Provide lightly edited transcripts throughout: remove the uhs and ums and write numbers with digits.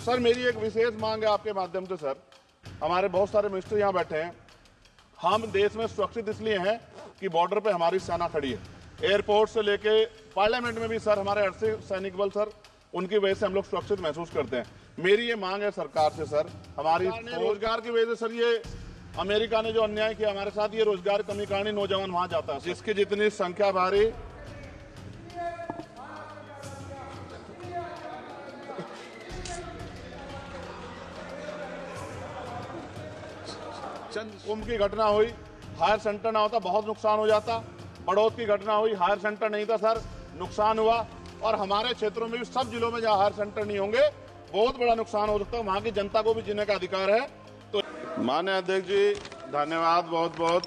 Sir मेरी एक विशेष मांग है आपके माध्यम से सर, हमारे बहुत सारे मिनिस्टर यहाँ बैठे हैं। हम देश में सुरक्षित इसलिए हैं कि बॉर्डर पे हमारी सेना खड़ी है। एयरपोर्ट से लेके पार्लियामेंट में भी सर हमारे अर्धसैनिक सैनिक बल सर, उनकी वजह से हम लोग सुरक्षित महसूस करते हैं। मेरी ये मांग है सरकार से सर, हमारी रोजगार की वजह से सर, ये अमेरिका ने जो अन्याय किया हमारे साथ, ये रोजगार कमी कारण नौजवान वहां जाता है, जिसकी जितनी संख्या भारी कुंभ की घटना हुई, हायर सेंटर ना होता बहुत नुकसान हो जाता। बड़ौद की घटना हुई, हायर सेंटर नहीं था सर, नुकसान हुआ। और हमारे क्षेत्रों में भी सब जिलों में जहां हायर सेंटर नहीं होंगे बहुत बड़ा नुकसान हो सकता है। वहां की जनता को भी जीने का अधिकार है। तो माननीय अध्यक्ष जी धन्यवाद बहुत बहुत।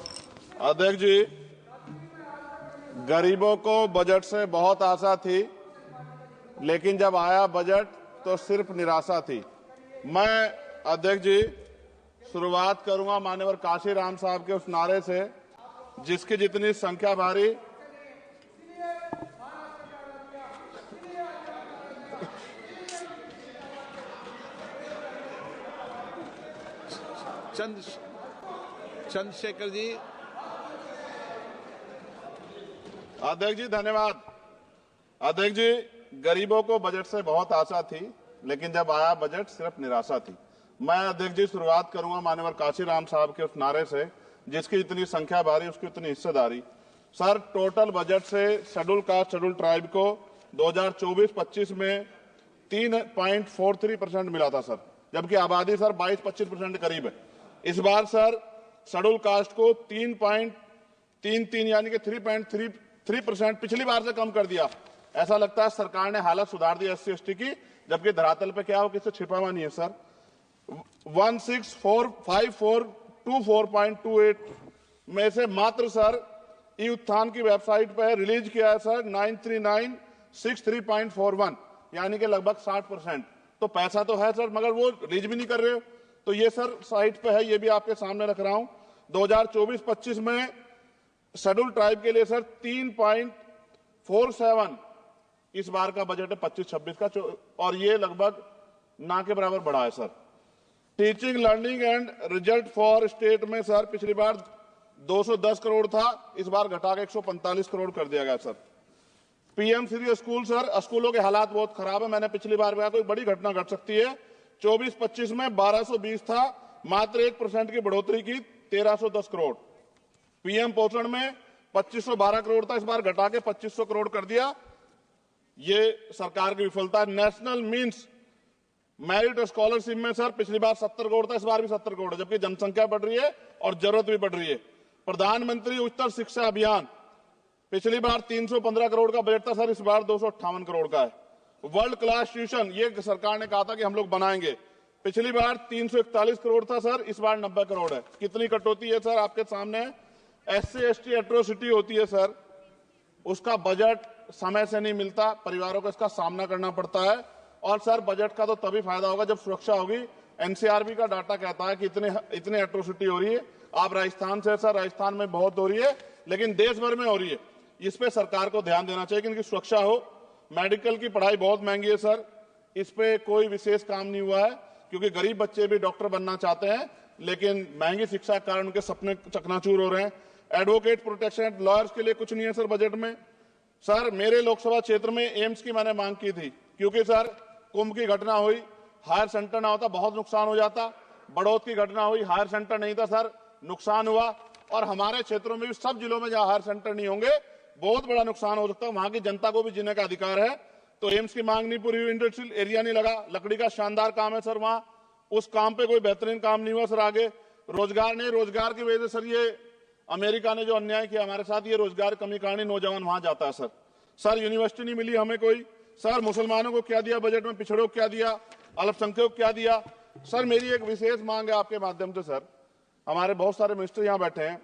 अध्यक्ष जी, गरीबों को बजट से बहुत आशा थी, लेकिन जब आया बजट तो सिर्फ निराशा थी। मैं अध्यक्ष जी शुरुआत करूंगा माननीय काशीराम साहब के उस नारे से, जिसकी जितनी संख्या भारी चंद्रशेखर जी। अध्यक्ष जी धन्यवाद। अध्यक्ष जी, गरीबों को बजट से बहुत आशा थी, लेकिन जब आया बजट सिर्फ निराशा थी। मैं अध्यक्ष जी शुरुआत करूंगा माननीय काशीराम साहब के उस नारे से, जिसकी इतनी संख्या भारी उसकी उतनी हिस्सेदारी। सर टोटल बजट से शेड्यूल कास्ट शेड्यूल ट्राइब को 2024-25 में 3.43% मिला था सर, जबकि आबादी सर 22-25% करीब है। इस बार सर शेड्यूल कास्ट को 3.33 यानी कि 3.33% पिछली बार से कम कर दिया। ऐसा लगता है सरकार ने हालत सुधार दी SC ST की, जबकि धरातल पे क्या हो किसी छिपा हुआ नहीं है सर। 1645424.28 में से मात्र सर ई उत्थान की वेबसाइट पर रिलीज किया है सर 93963.41 यानी कि लगभग 60%। तो पैसा तो है सर, मगर वो रिलीज भी नहीं कर रहे हो। तो ये सर साइट पे है, ये भी आपके सामने रख रहा हूं। 2024-25 में शेड्यूल ट्राइब के लिए सर 3.47 इस बार का बजट है 25-26 का, और ये लगभग ना के बराबर बढ़ा है sir. Teaching learning and result for state में सर पिछली बार 210 करोड़ था, इस बार घटा के 145 करोड़ कर दिया गया sir. PM Shri school sir, स्कूलों के हालात बहुत खराब है। मैंने पिछली बार कहा कोई बड़ी घटना घट सकती है। 24-25 में 1220 था, मात्र 1% की बढ़ोतरी की 1310 करोड़। PM पोषण में 2512 करोड़ था, इस बार घटा के 2500 करोड़ कर दिया। ये सरकार की विफलता। नेशनल मीन्स मेरिट स्कॉलरशिप में सर पिछली बार 70 करोड़ था, इस बार भी 70 करोड़ है, जबकि जनसंख्या बढ़ रही है और जरूरत भी बढ़ रही है। प्रधानमंत्री उच्चतर शिक्षा अभियान पिछली बार 315 करोड़ का बजट था सर, इस बार 258 करोड़ का है। वर्ल्ड क्लास ट्यूशन ये सरकार ने कहा था कि हम लोग बनाएंगे, पिछली बार 341 करोड़ था सर, इस बार 90 करोड़ है। कितनी कटौती है सर आपके सामने। SC ST एट्रोसिटी होती है सर, उसका बजट समय से नहीं मिलता, परिवारों को इसका सामना करना पड़ता है। और सर बजट का तो तभी फायदा होगा जब सुरक्षा होगी। NCRB का डाटा कहता है कि इतने एट्रोसिटी हो रही है। आप राजस्थान से सर, राजस्थान में बहुत हो रही है, लेकिन देश भर में हो रही है। इस पे सरकार को ध्यान देना चाहिए कि इनकी सुरक्षा हो। मेडिकल की पढ़ाई बहुत महंगी है सर, इस पे कोई विशेष काम नहीं हुआ है, क्योंकि गरीब बच्चे भी डॉक्टर बनना चाहते हैं, लेकिन महंगी शिक्षा के कारण उनके सपने चकनाचूर हो रहे हैं। एडवोकेट प्रोटेक्शन लॉयर्स के लिए कुछ नहीं है सर बजट में। सर मेरे लोकसभा क्षेत्र में एम्स की मैंने मांग की थी, क्योंकि सर कुंभ की घटना हुई, हायर सेंटर ना होता बहुत नुकसान हो जाता। बड़ौद की घटना हुई, हायर सेंटर नहीं था सर, नुकसान हुआ। और हमारे क्षेत्रों में भी सब जिलों में जहां हायर सेंटर नहीं होंगे बहुत बड़ा नुकसान हो सकता है। वहां की जनता को भी जीने का अधिकार है। तो एम्स की मांग नहीं पूरी हुई, इंडस्ट्रियल एरिया नहीं लगा, लकड़ी का शानदार काम है सर वहां, उस काम पे कोई बेहतरीन काम नहीं हुआ सर। आगे रोजगार नहीं, रोजगार की वजह से सर ये अमेरिका ने जो अन्याय किया हमारे साथ, ये रोजगार कमी कारण नौजवान वहां जाता है सर। सर यूनिवर्सिटी नहीं मिली हमें कोई। सर मुसलमानों को क्या दिया बजट में, पिछड़ों को क्या दिया, अल्पसंख्यकों को क्या दिया। सर मेरी एक विशेष मांग है आपके माध्यम से सर, हमारे बहुत सारे मिनिस्टर यहाँ बैठे हैं।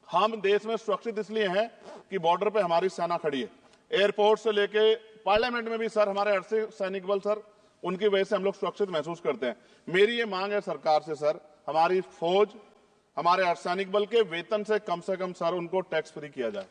हम देश में सुरक्षित इसलिए हैं कि बॉर्डर पे हमारी सेना खड़ी है। एयरपोर्ट से लेके पार्लियामेंट में भी सर हमारे अर्धसैनिक सैनिक बल सर, उनकी वजह से हम लोग सुरक्षित महसूस करते हैं। मेरी ये मांग है सरकार से सर, हमारी फौज, हमारे अर्धसैनिक बल के वेतन से कम सर उनको टैक्स फ्री किया जाए।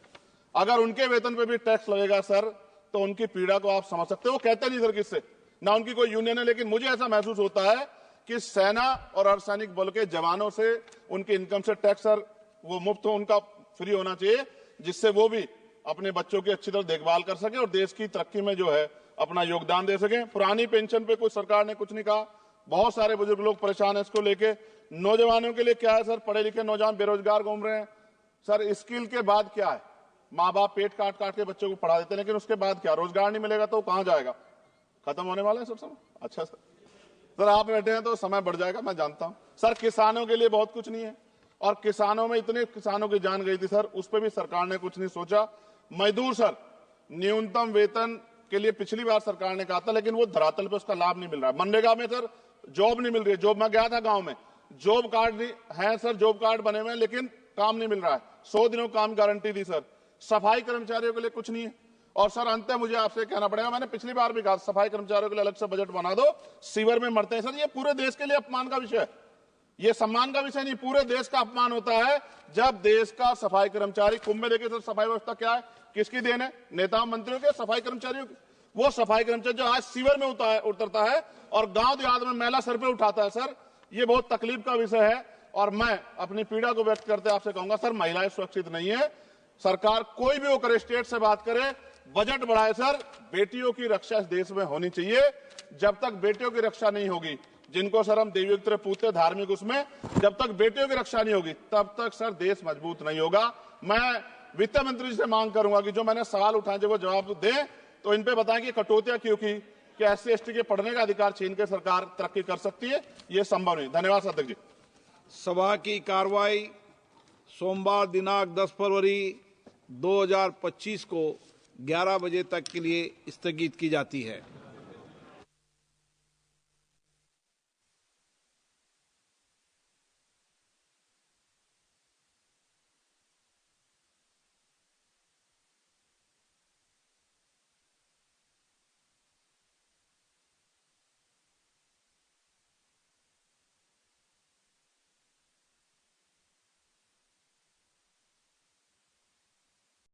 अगर उनके वेतन पे भी टैक्स लगेगा सर, तो उनकी पीड़ा को आप समझ सकते हो। वो कहते नहीं सर किससे, ना उनकी कोई यूनियन है, लेकिन मुझे ऐसा महसूस होता है कि सेना और अर्धसैनिक बल के जवानों से उनके इनकम से टैक्स सर वो मुफ्त हो, उनका फ्री होना चाहिए, जिससे वो भी अपने बच्चों की अच्छी तरह देखभाल कर सके और देश की तरक्की में जो है अपना योगदान दे सके। पुरानी पेंशन पे कुछ सरकार ने कुछ नहीं कहा, बहुत सारे बुजुर्ग लोग परेशान है इसको लेके। नौजवानों के लिए क्या है सर, पढ़े लिखे नौजवान बेरोजगार घूम रहे हैं सर, स्किल के बाद क्या है? माँ बाप पेट काट काट के बच्चों को पढ़ा देते हैं, लेकिन उसके बाद क्या? रोजगार नहीं मिलेगा तो कहां जाएगा? खत्म होने वाला है सर समय। अच्छा सर आप बैठे हैं तो समय बढ़ जाएगा, मैं जानता हूं सर। किसानों के लिए बहुत कुछ नहीं है, और किसानों में इतने किसानों की जान गई थी सर, उस पर भी सरकार ने कुछ नहीं सोचा। मजदूर सर, न्यूनतम वेतन के लिए पिछली बार सरकार ने कहा था, लेकिन वो धरातल पे उसका लाभ नहीं मिल रहा है। मनरेगा में सर जॉब नहीं मिल रही है। जॉब, मैं गया था गांव में, जॉब कार्ड है सर, जॉब कार्ड बने हुए हैं, लेकिन काम नहीं मिल रहा है। 100 दिनों काम गारंटी दी सर। सफाई कर्मचारियों के लिए कुछ नहीं है। और सर अंत में मुझे आपसे कहना पड़ेगा, मैंने पिछली बार भी कहा सफाई कर्मचारियों के लिए अलग से बजट बना दो, सीवर में मरते हैं सर। ये पूरे देश के लिए अपमान का विषय है, ये सम्मान का विषय नहीं, पूरे देश का अपमान होता है जब देश का सफाई कर्मचारी। कुंभ में देखिए सर सफाई व्यवस्था क्या है, किसकी देन है? नेताओं मंत्रियों के, सफाई कर्मचारियों की। वो सफाई कर्मचारी जो आज सीवर में उतरता है और गांव देहात में मैला सर पे उठाता है सर, ये बहुत तकलीफ का विषय है। और मैं अपनी पीड़ा को व्यक्त करते आपसे कहूंगा सर, महिलाएं सुरक्षित नहीं है। सरकार कोई भी होकर स्टेट से बात करे, बजट बढ़ाए सर, बेटियों की रक्षा इस देश में होनी चाहिए। जब तक बेटियों की रक्षा नहीं होगी, जिनको सर हम देवी की तरह पूछते धार्मिक, उसमें जब तक बेटियों की रक्षा नहीं होगी तब तक सर देश मजबूत नहीं होगा। मैं वित्त मंत्री जी से मांग करूंगा कि जो मैंने सवाल उठाए जब वो जवाब दें, तो इन पे बताएं कि कटौतियां क्यों की, कि SC ST के पढ़ने का अधिकार छीन के सरकार तरक्की कर सकती है, ये संभव नहीं। धन्यवाद अध्यक्ष जी। सभा की कार्रवाई सोमवार दिनांक 10 फरवरी 2025 को 11 बजे तक के लिए स्थगित की जाती है।